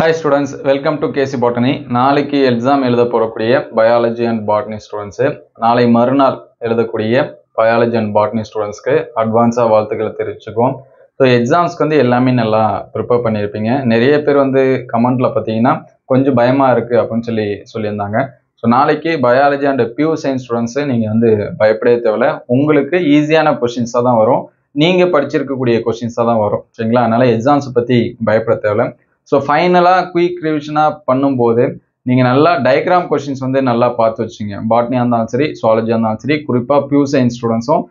Hi students, welcome to KC Botany. நாளைக்கு exam எழுத போறக்கூடிய biology and botany students நாளை மறுநாள் எழுதக்கூடிய பயாலஜி அண்ட் பாட்னி ஸ்டூடெண்ட்ஸ்க்கு அட்வான்ஸாக வாழ்த்துக்களை தெரிவிச்சுக்குவோம். ஸோ எக்ஸாம்ஸ்க்கு வந்து எல்லாமே நல்லா ப்ரிப்பேர் பண்ணியிருப்பீங்க. நிறைய பேர் வந்து கமெண்ட்ல பார்த்தீங்கன்னா கொஞ்சம் பயமா இருக்கு அப்படின்னு சொல்லியிருந்தாங்க. ஸோ நாளைக்கு biology and pure science students நீங்கள் வந்து பயப்படவே தேவையில்ல. உங்களுக்கு ஈஸியான கொஷின்ஸாக தான் வரும். நீங்கள் படிச்சிருக்கக்கூடிய கொஷின்ஸாக தான் வரும். சரிங்களா? அதனால எக்ஸாம்ஸ் பற்றி பயப்பட தேவையில்ல. ஸோ ஃபைனலாக குயிக் ரிவிஷனாக பண்ணும்போது நீங்கள் நல்லா டயக்ராம் கொஷின்ஸ் வந்து நல்லா பார்த்து வச்சுங்க. பாட்னியாக இருந்தாலும் சரி, சுவாலஜியாக இருந்தாலும் சரி, குறிப்பாக பியூர் சயின்ஸ் ஸ்டூடெண்ட்ஸும்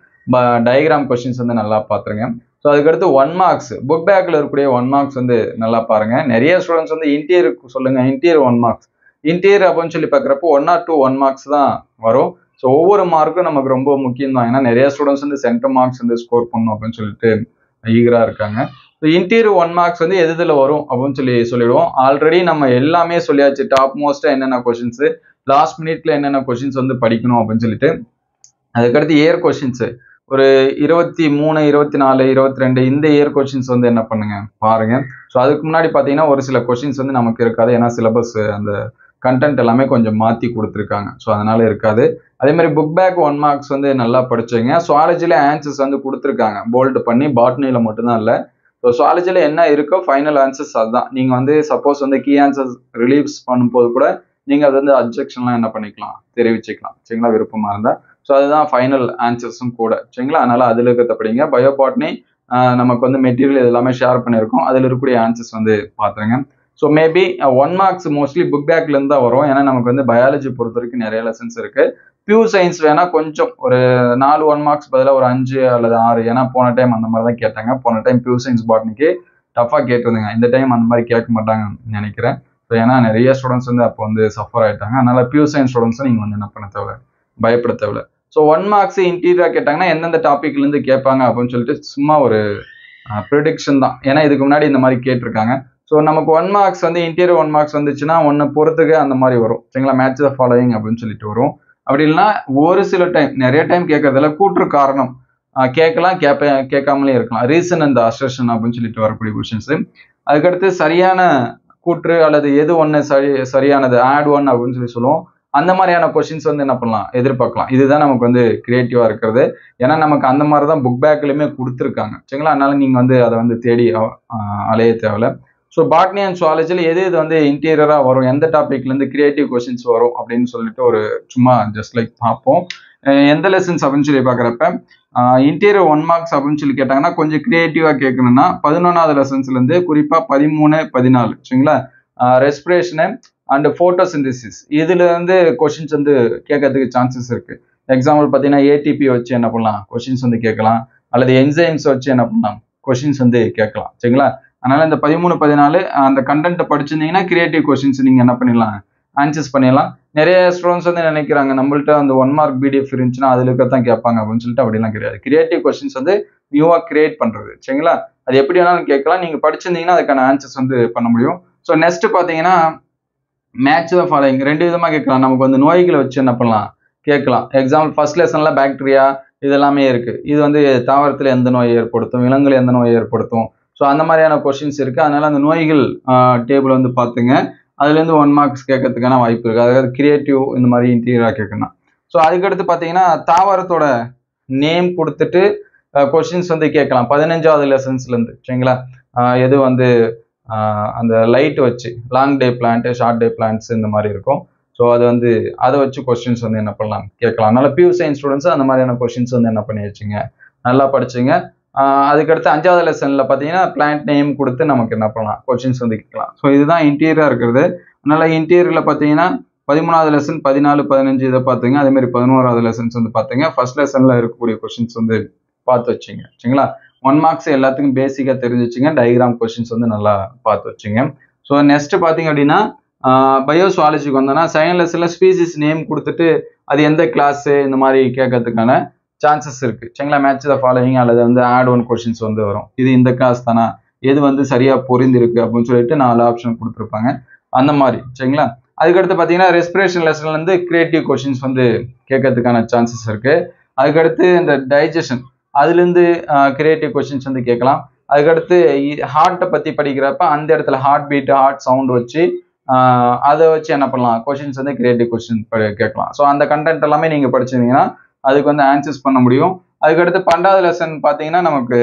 டயக்ராம் கொஷின்ஸ் வந்து நல்லா பார்த்துருங்க. ஸோ அதுக்கடுத்து 1 மார்க்ஸ் புக் பேக்கில் இருக்கக்கூடிய 1 மார்க்ஸ் வந்து நல்லா பாருங்கள். நிறைய ஸ்டூடெண்ட்ஸ் வந்து இன்டீரியருக்கு சொல்லுங்கள், இன்டீரியர் 1 மார்க்ஸ், இன்டீரியர் அப்படின்னு சொல்லி பார்க்குறப்போ 1 or 2 1 மார்க்ஸ் தான் வரும். ஸோ ஒவ்வொரு மார்க்கும் நமக்கு ரொம்ப முக்கியம் தான். ஏன்னா நிறைய ஸ்டூடெண்ட்ஸ் வந்து சென்டர் மார்க்ஸ் வந்து ஸ்கோர் பண்ணணும் அப்படின்னு சொல்லிட்டு ஈகராக இருக்காங்க. ஸோ இன்டீரியர் 1 மார்க்ஸ் வந்து எதில் வரும் அப்படின்னு சொல்லிடுவோம். ஆல்ரெடி நம்ம எல்லாமே சொல்லியாச்சு. டாப் மோஸ்ட்டாக என்னென்ன கொஷின்ஸு, லாஸ்ட் மினிட்ல என்னென்ன கொஷின்ஸ் வந்து படிக்கணும் அப்படின்னு சொல்லிட்டு. அதுக்கடுத்து இயர் கொஷின்ஸு ஒரு 23, 24, 22 இந்த இயர் கொஷின்ஸ் வந்து என்ன பண்ணுங்க பாருங்க. ஸோ அதுக்கு முன்னாடி பார்த்தீங்கன்னா ஒரு சில கொஷின்ஸ் வந்து நமக்கு இருக்காது. ஏன்னா சிலபஸ் அந்த கண்டென்ட் எல்லாமே கொஞ்சம் மாற்றி கொடுத்துருக்காங்க. ஸோ அதனால இருக்காது. அதே மாதிரி புக் பேக் 1 மார்க்ஸ் வந்து நல்லா படிச்சுங்க. சுவாலஜியில் ஆன்சர்ஸ் வந்து கொடுத்துருக்காங்க போல்டு பண்ணி, பாட்னியில் மட்டும்தான் இல்லை. ஸோ சுவாலஜியில் என்ன இருக்கோ ஃபைனல் ஆன்சர்ஸ் அதுதான். நீங்கள் வந்து சப்போஸ் வந்து கீ ஆன்சர்ஸ் ரிலீவ்ஸ் பண்ணும்போது கூட நீங்கள் அது வந்து அப்ஜெக்ஷன்லாம் என்ன பண்ணிக்கலாம், தெரிவிச்சுக்கலாம். சரிங்களா? விருப்பமாக இருந்தால். ஸோ அதுதான் ஃபைனல் ஆன்சர்ஸும் கூட. சரிங்களா? அதனால் அதில் இருக்கிறத படிங்க. பயோபாட்னி நமக்கு வந்து மெட்டீரியல் எல்லாமே ஷேர் பண்ணியிருக்கோம். அதில் இருக்கக்கூடிய ஆன்சர்ஸ் வந்து பார்த்துருங்க. So maybe 1 marks mostly book பேக்லேருந்து தான் வரும். ஏன்னா நமக்கு வந்து பயாலஜி பொறுத்த வரைக்கும் நிறைய லெசன்ஸ் இருக்குது. பியூர் சயின்ஸ் வேணால் கொஞ்சம் ஒரு 4 1 மார்க்ஸ் பதிலாக ஒரு 5 அல்லது 6. ஏன்னா போன டைம் அந்த மாதிரி தான் கேட்டாங்க. போன டைம் பியூர் சயின்ஸ் பாட்னிக்கு டஃபாக கேட்டிருந்தாங்க. இந்த டைம் அந்த மாதிரி கேட்க மாட்டாங்கன்னு நினைக்கிறேன். ஸோ ஏன்னா நிறைய ஸ்டூடெண்ட்ஸ் வந்து அப்போ வந்து சஃபர் ஆகிட்டாங்க. அதனால் பியூர் சயின்ஸ் ஸ்டூடெண்ட்ஸை நீங்கள் வந்து என்ன பண்ண தேவை, பயப்பட தேவை. ஸோ 1 மார்க்ஸ் இன்டீரியராக கேட்டாங்கன்னா எந்தெந்த டாப்பிக்லேருந்து கேட்பாங்க அப்படின்னு சொல்லிட்டு சும்மா ஒரு ப்ரிடிக்ஷன் தான். ஏன்னா இதுக்கு முன்னாடி இந்த மாதிரி கேட்டிருக்காங்க. ஸோ நமக்கு 1 மார்க்ஸ் வந்து இன்டீரியர் 1 மார்க்ஸ் வந்துச்சுன்னா ஒன்று பொறுத்துக்கு அந்த மாதிரி வரும். சரிங்களா? மேட்ச் த ஃபாலோயிங் அப்படின்னு சொல்லிட்டு வரும். அப்படி இல்லைன்னா ஒரு சில டைம், நிறைய டைம் கேட்கறதில்ல, கூற்று காரணம் கேட்கலாம், கேட்காமலே இருக்கலாம். ரீசன் அண்ட் அசர்ஷன் அப்படின்னு சொல்லிட்டு வரக்கூடிய கொஷின்ஸ். அதுக்கடுத்து சரியான கூற்று அல்லது எது ஒன்று சரியானது, ஆட் ஒன் அப்படின்னு சொல்லுவோம். அந்த மாதிரியான கொஷின்ஸ் வந்து என்ன பண்ணலாம், எதிர்பார்க்கலாம். இதுதான் நமக்கு வந்து கிரியேட்டிவா இருக்கிறது. ஏன்னா நமக்கு அந்த மாதிரி தான் புக் பேக்லையுமே கொடுத்துருக்காங்க. சரிங்களா? அதனால நீங்க வந்து அதை வந்து தேடி அலைய தேவையில்ல. ஸோ பாட்னி அண்ட் சுவாலஜியில் எது வந்து இன்டீரியராக வரும், எந்த டாப்பிக்லேருந்து கிரியேட்டிவ் கொஷின்ஸ் வரும் அப்படின்னு சொல்லிட்டு ஒரு சும்மா ஜஸ்ட் லைக் பார்ப்போம். எந்த லெசன்ஸ் அப்படின்னு சொல்லி பார்க்குறப்ப இன்டீரியர் 1 மார்க்ஸ் அப்படின்னு சொல்லி கேட்டாங்கன்னா கொஞ்சம் கிரியேட்டிவாக கேட்கணும்னா 11வது லெசன்ஸ்லேருந்து குறிப்பாக 13, 14 சரிங்களா, ரெஸ்பிரேஷனு அண்ட் ஃபோட்டோசிந்தசிஸ் இதுல வந்து கொஷின்ஸ் வந்து கேட்கறதுக்கு சான்சஸ் இருக்கு. எக்ஸாம்பிள் பார்த்தீங்கன்னா ஏடிபி வச்சு என்ன பண்ணலாம், கொஷின்ஸ் வந்து கேட்கலாம். அல்லது என்சைம்ஸ் வச்சு என்ன பண்ணலாம், கொஷின்ஸ் வந்து கேட்கலாம். சரிங்களா? அதனால இந்த 13, 14 அந்த கண்டென்ட்டை படிச்சிருந்தீங்கன்னா கிரியேட்டிவ் கொஷின்ஸ் நீங்க என்ன பண்ணிடலாம், ஆன்சர்ஸ் பண்ணிடலாம். நிறைய ஸ்டூடெண்ட்ஸ் வந்து நினைக்கிறாங்க நம்மள்ட்ட அந்த 1 மார்க் பிடிஎஃப் இருந்துச்சுன்னா அதுல இருக்கத்தான் கேட்பாங்க அப்படின்னு சொல்லிட்டு. அப்படிலாம் கிடையாது. கிரியேட்டிவ் கொஷின்ஸ் வந்து நியூவா கிரியேட் பண்றது. சரிங்களா? அது எப்படி வேணாலும் கேட்கலாம். நீங்க படிச்சிருந்தீங்கன்னா அதுக்கான ஆன்சர்ஸ் வந்து பண்ண முடியும். ஸோ நெக்ஸ்ட் பார்த்தீங்கன்னா மேட்ச் த ஃபாலோயிங் 2 விதமா கேட்கலாம். நமக்கு வந்து நோய்களை வச்சு என்ன பண்ணலாம், கேட்கலாம். எக்ஸாம்பிள் ஃபர்ஸ்ட் லெசன்ல பாக்டீரியா இதெல்லாமே இருக்கு. இது வந்து தாவரத்தில் எந்த நோய் ஏற்படுத்தும், விலங்குல எந்த நோய் ஏற்படுத்தும். ஸோ அந்த மாதிரியான கொஷின்ஸ் இருக்கு. அதனால அந்த நோய்கள் டேபிள் வந்து பார்த்துங்க. அதுலேருந்து 1 மார்க்ஸ் கேட்கறதுக்கான வாய்ப்பு இருக்கு. அதாவது கிரியேட்டிவ் இந்த மாதிரி இன்டீரியராக கேட்கணும். ஸோ அதுக்கடுத்து பார்த்தீங்கன்னா தாவரத்தோட நேம் கொடுத்துட்டு கொஷின்ஸ் வந்து கேட்கலாம் 15வது லெசன்ஸ்லேருந்து. சரிங்களா? எது வந்து அந்த லைட் வச்சு லாங் டே பிளான்ட், ஷார்ட் டே பிளான்ட்ஸ் இந்த மாதிரி இருக்கும். ஸோ அது வந்து அதை வச்சு கொஸ்டின்ஸ் வந்து என்ன பண்ணலாம், கேட்கலாம். அதனால பியூர் சயின்ஸ் ஸ்டூடெண்ட்ஸ் அந்த மாதிரியான கொஸ்டின்ஸ் வந்து என்ன பண்ணி வச்சுங்க, நல்லா படிச்சுங்க. அதுக்கடுத்து 5வது லெசன்ல பார்த்தீங்கன்னா பிளான்ட் நேம் கொடுத்து நமக்கு என்ன பண்ணலாம், கொஸ்டின்ஸ் வந்து கேட்கலாம். ஸோ இதுதான் இன்டீரியரா இருக்கிறது. அதனால இன்டீரியர்ல பார்த்தீங்கன்னா 13வது லெசன், 14, 15 இதை பார்த்துங்க. அதே மாதிரி 11வது லெசன்ஸ் வந்து பார்த்துங்க. ஃபர்ஸ்ட் லெசன்ல இருக்கக்கூடிய கொஸ்டின்ஸ் வந்து பார்த்து வச்சுங்க. சரிங்களா? 1 மார்க்ஸ் எல்லாத்துக்கும் பேசிக்காக தெரிஞ்சு வச்சுங்க. டயக்ராம் கொஸ்டின்ஸ் வந்து நல்லா பார்த்து வச்சுங்க. ஸோ நெக்ஸ்ட் பார்த்தீங்க அப்படின்னா பயோசுவாலஜிக்கு வந்தோன்னா செகண்ட் லெசன்ல ஸ்பீசிஸ் நேம் கொடுத்துட்டு அது எந்த கிளாஸ் இந்த மாதிரி கேட்கறதுக்கான சான்சஸ் இருக்கு. சரிங்களா? மேட்ச் த ஃபாலோயிங் அல்லது வந்து ஆட் ஒன் கொஸ்டின்ஸ் வந்து வரும். இது இந்த கிளாஸ் தானா, எது வந்து சரியா பொருந்திருக்கு அப்படின்னு சொல்லிட்டு 4 ஆப்ஷன் கொடுத்துருப்பாங்க. அந்த மாதிரி. சரிங்களா? அதுக்கடுத்து பார்த்தீங்கன்னா ரெஸ்பிரேஷன் லெசன்ல இருந்து கிரியேட்டிவ் கொஸ்டின்ஸ் வந்து கேட்கறதுக்கான சான்சஸ் இருக்கு. அதுக்கடுத்து இந்த டைஜஷன் அதுலேருந்து கிரியேட்டிவ் கொஸ்டின்ஸ் வந்து கேட்கலாம். அதுக்கடுத்து ஹார்ட்டை பற்றி படிக்கிறப்ப அந்த இடத்துல ஹார்ட் பீட்டு ஹார்ட் சவுண்ட் வச்சு அதை வச்சு என்ன பண்ணலாம், கொஷின்ஸ் வந்து கிரியேட்டிவ் கொஷின் கேட்கலாம். ஸோ அந்த கண்டென்ட் எல்லாமே நீங்கள் படிச்சிருந்தீங்கன்னா அதுக்கு வந்து ஆன்சர்ஸ் பண்ண முடியும். அதுக்கடுத்து 12வது லெசன் பார்த்தீங்கன்னா நமக்கு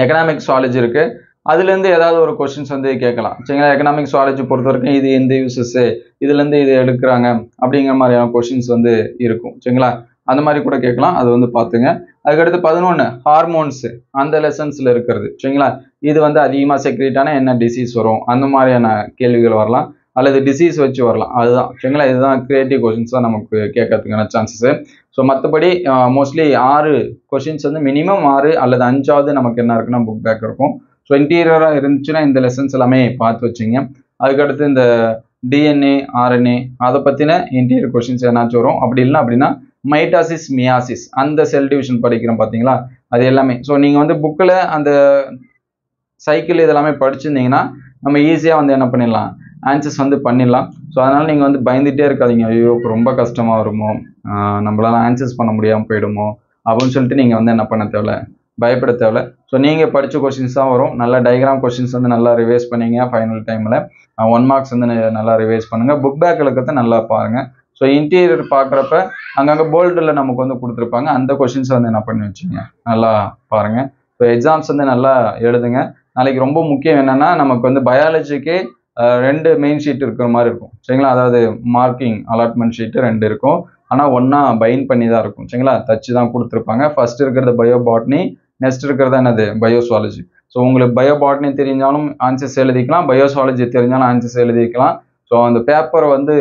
எக்கனாமிக் சுவாலஜி இருக்குது. அதுலேருந்து ஏதாவது ஒரு கொஷின்ஸ் வந்து கேட்கலாம் சரிங்களா. எக்கனாமிக் சுவாலஜி பொறுத்த வரைக்கும் இது எந்த யூசஸ், இதுலேருந்து இது எடுக்கிறாங்க அப்படிங்கிற மாதிரியான கொஷின்ஸ் வந்து இருக்கும் சரிங்களா. அந்த மாதிரி கூட கேட்கலாம், அது வந்து பார்த்துங்க. அதுக்கடுத்து 11 ஹார்மோன்ஸ் அந்த லெசன்ஸில் இருக்கிறது சரிங்களா. இது வந்து அதிகமாக செக்ரேட்டான என்ன டிசீஸ் வரும் அந்த மாதிரியான கேள்விகள் வரலாம், அல்லது டிசீஸ் வச்சு வரலாம். அதுதான் சரிங்களா. இதுதான் கிரியேட்டிவ் கொஷின்ஸ் தான் நமக்கு கேட்கறதுக்கான சான்சஸ். ஸோ மற்றபடி மோஸ்ட்லி 6 கொஷின்ஸ் வந்து மினிமம் 6 அல்லது 5ஆவது நமக்கு என்ன இருக்குன்னா புக் பேக் இருக்கும். ஸோ இன்டீரியராக இருந்துச்சுன்னா இந்த லெசன்ஸ் எல்லாமே பார்த்து வச்சுங்க. அதுக்கடுத்து இந்த டிஎன்ஏ ஆர்என்ஏ அதை பற்றின இன்டீரியர் கொஷின்ஸ் என்னாச்சும் வரும். அப்படி இல்லை அப்படின்னா மைட்டாசிஸ் மியாசிஸ் அந்த செல் டிவிஷன் படிக்கிறோம் பார்த்தீங்களா, அது எல்லாமே. ஸோ நீங்கள் வந்து புக்கில் அந்த சைக்கிள் இதெல்லாமே படிச்சிருந்தீங்கன்னா நம்ம ஈஸியாக வந்து என்ன பண்ணிடலாம், ஆன்சர்ஸ் வந்து பண்ணிடலாம். ஸோ அதனால் நீங்கள் வந்து பயந்துகிட்டே இருக்காதீங்க, ஐயோ ரொம்ப கஷ்டமாக வருமோ, நம்மளால ஆன்சர்ஸ் பண்ண முடியாமல் போயிடுமோ அப்படின்னு சொல்லிட்டு நீங்கள் வந்து என்ன பண்ண தேவையில்ல, பயப்பட தேவையில்ல. ஸோ நீங்கள் படித்த கொஷின்ஸ் தான் வரும். நல்லா டயக்ராம் கொஷின்ஸ் வந்து நல்லா ரிவைஸ் பண்ணீங்க. ஃபைனல் டைமில் 1 மார்க்ஸ் வந்து நல்லா ரிவைஸ் பண்ணுங்கள். புக் பேக் இருக்கிறத நல்லா பாருங்கள். ஸோ இன்டீரியர் பார்க்குறப்ப அங்கங்கே போல்டில் நமக்கு வந்து கொடுத்துருப்பாங்க, அந்த கொஷின்ஸை வந்து என்ன பண்ணி வச்சுங்க, நல்லா பாருங்கள். ஸோ எக்ஸாம்ஸ் வந்து நல்லா எழுதுங்க. நாளைக்கு ரொம்ப முக்கியம் என்னென்னா நமக்கு வந்து பயாலஜிக்கு 2 மெயின் ஷீட் இருக்கிற மாதிரி இருக்கும் சரிங்களா. அதாவது மார்க்கிங் அலாட்மெண்ட் ஷீட்டு 2 இருக்கும், ஆனால் ஒன்றா பைண்ட் பண்ணி தான் இருக்கும் சரிங்களா. தச்சு தான் கொடுத்துருப்பாங்க. ஃபர்ஸ்ட் இருக்கிறது பயோ பாட்னி, நெக்ஸ்ட் இருக்கிறது என்னது பயோசுவாலஜி. ஸோ உங்களுக்கு பயோ பாட்னி தெரிஞ்சாலும் ஆன்சர்ஸ் எழுதிக்கலாம், பயோசுவாலஜி தெரிஞ்சாலும் ஆன்சர்ஸ் எழுதிக்கலாம். ஸோ அந்த பேப்பரை வந்து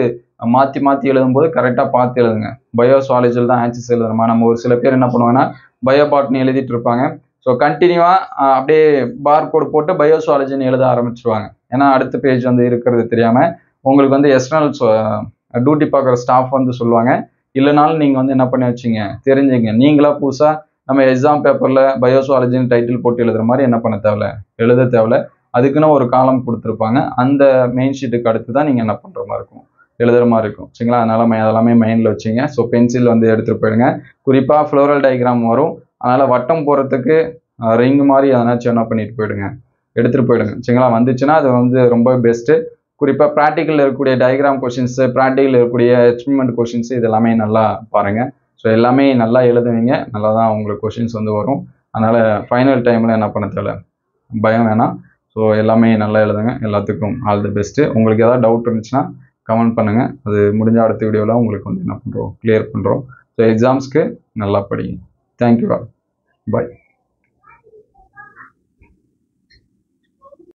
மாற்றி மாற்றி எழுதும்போது கரெக்டாக பார்த்து எழுதுங்க. பயோசுவாலஜியில் தான் ஆன்சர்ஸ் எழுதணுமா. நம்ம ஒரு சில பேர் என்ன பண்ணுவாங்கன்னா பயோ பாட்னி எழுதிட்டு இருப்பாங்க. ஸோ கண்டினியூவாக அப்படியே பார் கோடு போட்டு பயோசுவாலஜின்னு எழுத ஆரம்பிச்சிருவாங்க. ஏன்னா அடுத்த பேஜ் வந்து இருக்கிறது தெரியாமல் உங்களுக்கு வந்து எக்ஸ்டர்னல் டியூட்டி பார்க்குற ஸ்டாஃப் வந்து சொல்லுவாங்க. இல்லைனாலும் நீங்கள் வந்து என்ன பண்ணி வச்சிங்க, தெரிஞ்சுங்க. நீங்களா புதுசாக நம்ம எக்ஸாம் பேப்பரில் பயோசுவாலஜின்னு டைட்டில் போட்டு எழுதுகிற மாதிரி என்ன பண்ண தேவையில்ல, எழுத தேவையில்ல. அதுக்குன்னு ஒரு காலம் கொடுத்துருப்பாங்க. அந்த மெயின் ஷீட்டுக்கு அடுத்து தான் நீங்கள் என்ன பண்ணுற மாதிரி இருக்கும், எழுதுகிற மாதிரி இருக்கும் சரிங்களா. அதனால் அதெல்லாமே மைண்டில் வச்சிங்க. ஸோ பென்சில் வந்து எடுத்துகிட்டு போயிடுங்க. குறிப்பாக ஃப்ளோரல் டயக்ராம் வரும், அதனால் வட்டம் போகிறதுக்கு ரிங் மாதிரி எதனாச்சும் என்ன பண்ணிட்டு போயிடுங்க, எடுத்துகிட்டு போயிடுங்க சரிங்களா. வந்துச்சுன்னா அது வந்து ரொம்ப பெஸ்ட்டு. குறிப்பாக ப்ராக்டிக்கலில் இருக்கக்கூடிய டயக்ராம் கொஷின்ஸு, ப்ராக்டிக்கலில் இருக்கக்கூடிய எக்ஸ்பெரிமெண்ட் கொஷின்ஸு இதெல்லாமே நல்லா பாருங்கள். ஸோ எல்லாமே நல்லா எழுதுவீங்க, நல்லா தான் உங்களுக்கு கொஷின்ஸ் வந்து வரும். அதனால் ஃபைனல் டைமில் என்ன பண்ண தேவை, பயம் வேணாம். ஸோ எல்லாமே நல்லா எழுதுங்க. எல்லாத்துக்கும் ஆல் தி பெஸ்ட்டு. உங்களுக்கு ஏதாவது டவுட் இருந்துச்சுன்னா கமெண்ட் பண்ணுங்கள். அது முடிஞ்ச அடுத்த வீடியோவில் உங்களுக்கு வந்து என்ன பண்ணுறோம், கிளியர் பண்ணுறோம். ஸோ எக்ஸாம்ஸ்க்கு நல்லா படிங்க. Thank you all. பாய்.